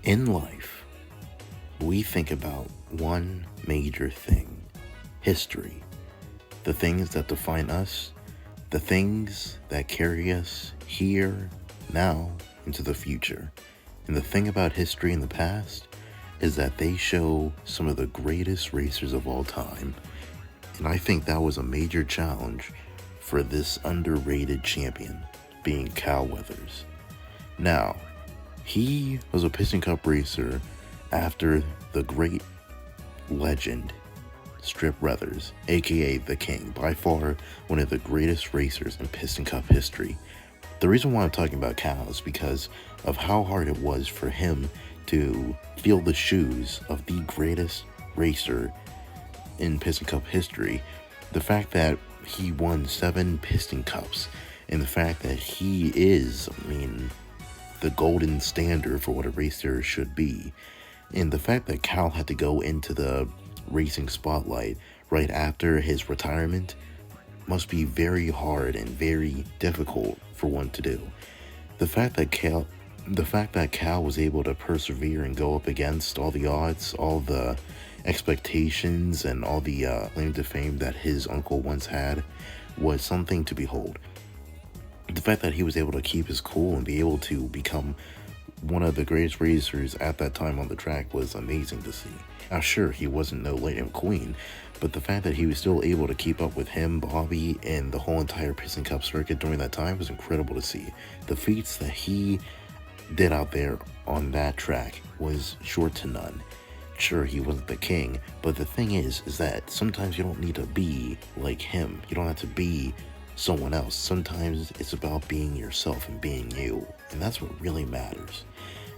In life, we think about one major thing: history. The things that define us, the things that carry us here, now, into the future. And the thing about history in the past is that they show some of the greatest racers of all time. And I think that was a major challenge for this underrated champion, being Cal Weathers. Now, he was a Piston Cup racer after the great legend, Strip Weathers, aka the King, by far one of the greatest racers in Piston Cup history. The reason why I'm talking about Cal is because of how hard it was for him to fill the shoes of the greatest racer in Piston Cup history. The fact that he won 7 Piston Cups, and the fact that he is, the golden standard for what a racer should be. And the fact that Cal had to go into the racing spotlight right after his retirement must be very hard and very difficult for one to do. The fact that Cal was able to persevere and go up against all the odds, all the expectations, and all the claim to fame that his uncle once had was something to behold. The fact that he was able to keep his cool and be able to become one of the greatest racers at that time on the track was amazing to see. Now, sure, he wasn't no Lightning McQueen, but the fact that he was still able to keep up with him, Bobby, and the whole entire Piston Cup circuit during that time was incredible to see. The feats that he did out there on that track was short to none. Sure, he wasn't the king, but the thing is that sometimes you don't need to be like him. You don't have to be someone else. Sometimes it's about being yourself and being you, and that's what really matters.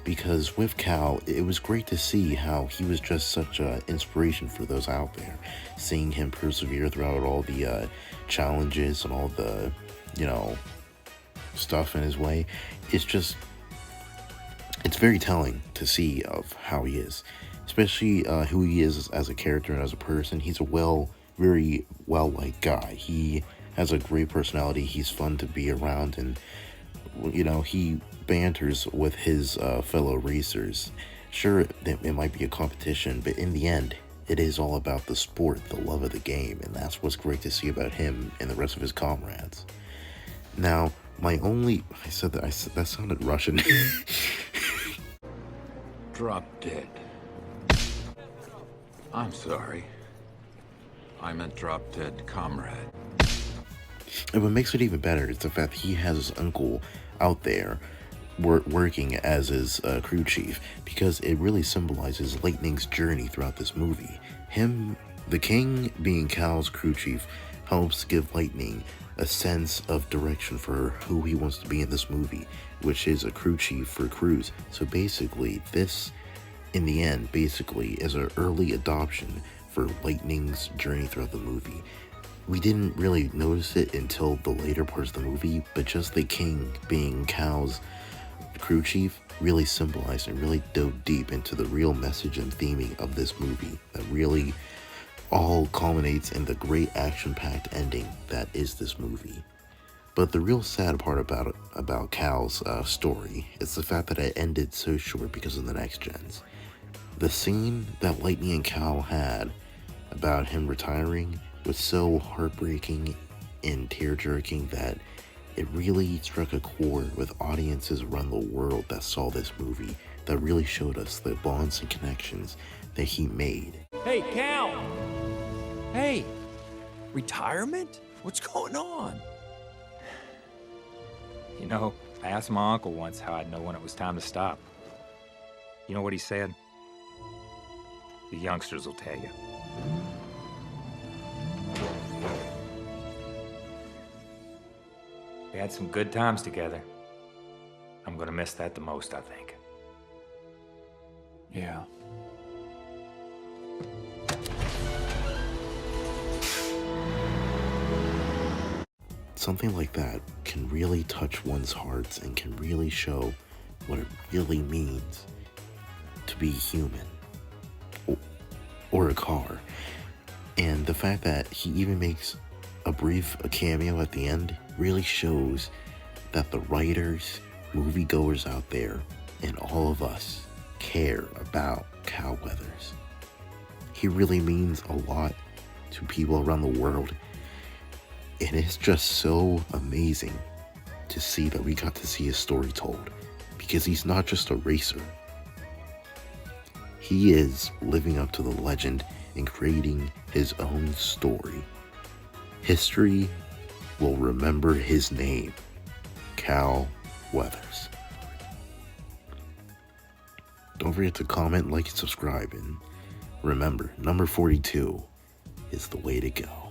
Because with Cal, it was great to see how he was just such an inspiration for those out there. Seeing him persevere throughout all the challenges and all the, stuff in his way, it's very telling to see of how he is. Especially who he is as a character and as a person. He's a very well-liked guy. He has a great personality. He's fun to be around, and he banters with his fellow racers. Sure, it might be a competition, but in the end, it is all about the sport, the love of the game, and that's what's great to see about him and the rest of his comrades. Now, that sounded Russian. Drop dead. I'm sorry. I meant drop dead comrade. And what makes it even better is the fact that he has his uncle out there working as his crew chief, because it really symbolizes Lightning's journey throughout this movie. Him, the King, being Cal's crew chief, helps give Lightning a sense of direction for who he wants to be in this movie, which is a crew chief for crews. So basically, this, in the end, is an early adoption for Lightning's journey throughout the movie. We didn't really notice it until the later parts of the movie, but just the King being Cal's crew chief really symbolized and really dove deep into the real message and theming of this movie that really all culminates in the great action-packed ending that is this movie. But the real sad part about Cal's story is the fact that it ended so short because of the next gens. The scene that Lightning and Cal had about him retiring was so heartbreaking and tear-jerking that it really struck a chord with audiences around the world that saw this movie, that really showed us the bonds and connections that he made. Hey, Cal! Hey! Retirement? What's going on? I asked my uncle once how I'd know when it was time to stop. You know what he said? The youngsters will tell you. We had some good times together. I'm gonna miss that the most, I think. Yeah. Something like that can really touch one's hearts and can really show what it really means to be human or a car. And the fact that he even makes a cameo at the end really shows that the writers, moviegoers out there, and all of us care about Cal Weathers. He really means a lot to people around the world. And it's just so amazing to see that we got to see his story told, because he's not just a racer. He is living up to the legend and creating his own story. History will remember his name, Cal Weathers. Don't forget to comment, like, and subscribe. And remember, number 42 is the way to go.